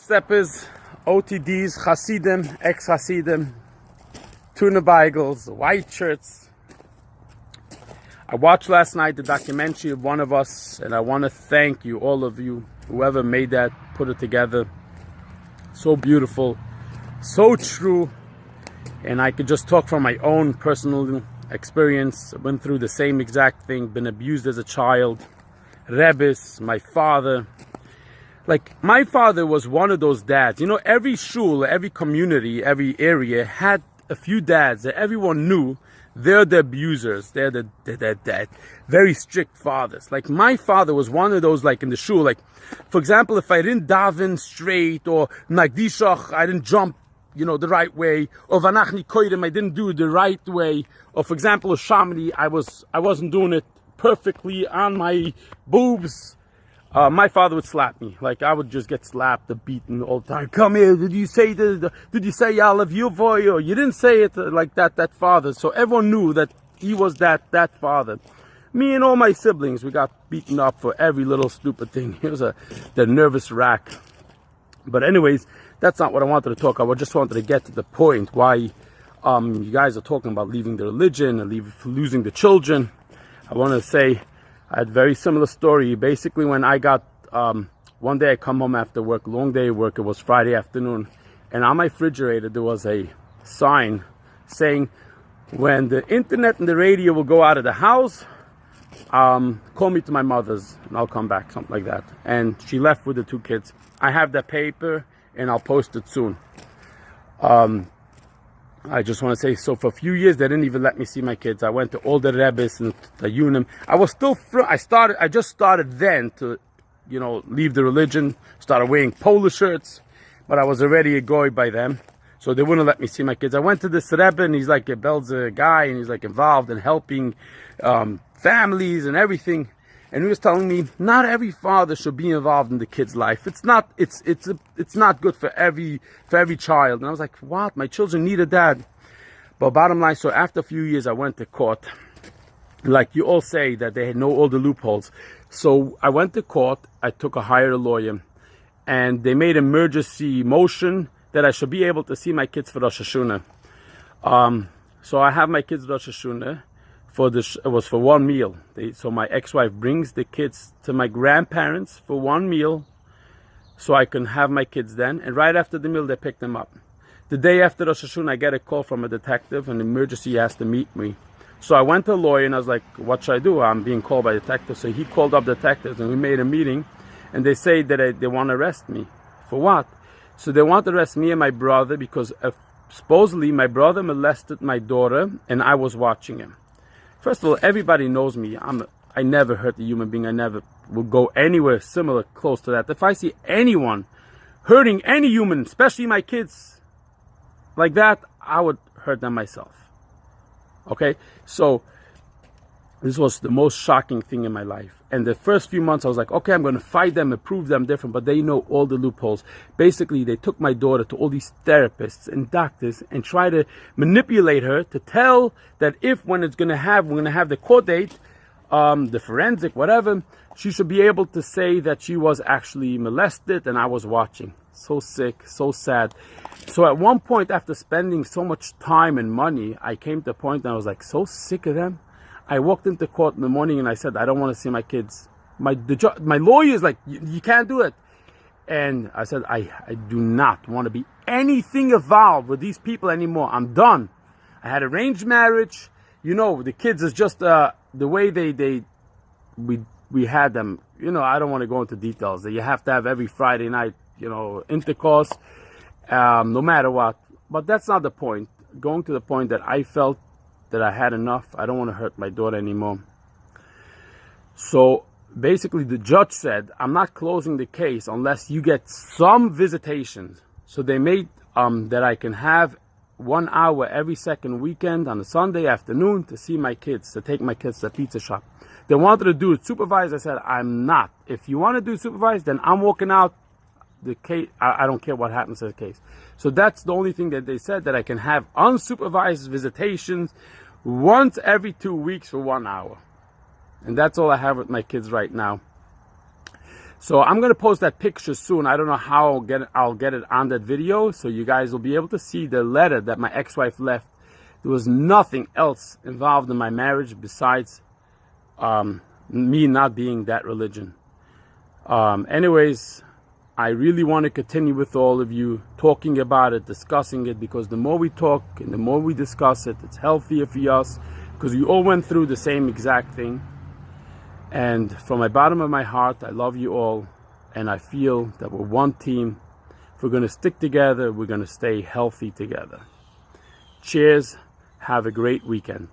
Steppers, OTDs, Chasidim, ex-Chasidim, tuna bagels, white shirts. I watched last night the documentary of One of Us, and I want to thank you, all of you, whoever made that, put it together. So beautiful, so true, and I could just talk from my own personal experience. I went through the same exact thing, been abused as a child, Rebbes, my father. Like, my father was one of those dads. You know, every shul, every community, every area had a few dads that everyone knew. They're the abusers. They're the very strict fathers. Like, my father was one of those, like, in the shul. Like, for example, if I didn't daven straight, or Nagdishach, I didn't jump, you know, the right way, or Vanachni Koidim, I didn't do it the right way, or for example, Shamli, I wasn't doing it perfectly on my boobs. My father would slap me. Like, I would just get slapped or beaten all the time. Come here, did you say this? Did you say I love you, boy? Or you didn't say it like that father. So everyone knew that he was that father. Me and all my siblings, we got beaten up for every little stupid thing. It was the nervous wreck. But anyways, that's not what I wanted to talk about. I just wanted to get to the point why you guys are talking about leaving the religion and losing the children. I want to say, I had a very similar story. Basically, when I got, one day I come home after work, long day of work, it was Friday afternoon, and on my refrigerator there was a sign saying, when the internet and the radio will go out of the house, call me to my mother's and I'll come back, something like that. And she left with the 2 kids. I have that paper and I'll post it soon. I just want to say, so for a few years, they didn't even let me see my kids. I went to all the Rebbes and the Yunim. I was still, I just started then to, you know, leave the religion, started wearing polo shirts, but I was already a goy by them. So they wouldn't let me see my kids. I went to this Rebbe, and he's like a BELZER guy, and he's like involved in helping families and everything. And he was telling me, not every father should be involved in the kid's life. It's not good for every child. And I was like, what? My children need a dad. But bottom line, so after a few years, I went to court. Like you all say that they know all the loopholes. So I went to court. I hired a lawyer, and they made an emergency motion that I should be able to see my kids for Rosh Hashanah. So I have my kids Rosh Hashanah. It was for one meal. So my ex-wife brings the kids to my grandparents for one meal, so I can have my kids then. And right after the meal, they pick them up. The day after Rosh Hashanah, I get a call from a detective, an emergency, he has to meet me. So I went to a lawyer, and I was like, what should I do? I'm being called by a detective. So he called up detectives, and we made a meeting, and they say that they want to arrest me. For what? So they want to arrest me and my brother because supposedly my brother molested my daughter, and I was watching him. First of all, everybody knows me. I never hurt a human being. I never will go anywhere similar, close to that. If I see anyone hurting any human, especially my kids, like that, I would hurt them myself. Okay? So, this was the most shocking thing in my life. And the first few months, I was like, okay, I'm going to fight them and prove them different. But they know all the loopholes. Basically, they took my daughter to all these therapists and doctors and try to manipulate her to tell that when we're going to have the court date, the forensic, whatever, she should be able to say that she was actually molested and I was watching. So sick, so sad. So at one point, after spending so much time and money, I came to a point and I was like so sick of them. I walked into court in the morning and I said, I don't want to see my kids. My lawyer is like, you can't do it. And I said, I do not want to be anything involved with these people anymore. I'm done. I had arranged marriage. You know, the kids is just the way we had them. You know, I don't want to go into details. That you have to have every Friday night, you know, intercourse, no matter what. But that's not the point. Going to the point that I felt that I had enough. I don't want to hurt my daughter anymore. So basically the judge said, I'm not closing the case unless you get some visitations. So they made that I can have 1 hour every second weekend on a Sunday afternoon to see my kids, to take my kids to the pizza shop. They wanted to do it supervised. I said, I'm not. If you want to do supervised, then I'm walking out. The case, I don't care what happens to the case. So that's the only thing that they said, that I can have unsupervised visitations once every 2 weeks for 1 hour. And that's all I have with my kids right now. So I'm going to post that picture soon. I don't know how I'll get it on that video, so you guys will be able to see the letter that my ex-wife left. There was nothing else involved in my marriage besides me not being that religion. Anyways, I really want to continue with all of you, talking about it, discussing it, because the more we talk and the more we discuss it, it's healthier for us, because we all went through the same exact thing. And from my bottom of my heart, I love you all, and I feel that we're one team. If we're going to stick together, we're going to stay healthy together. Cheers. Have a great weekend.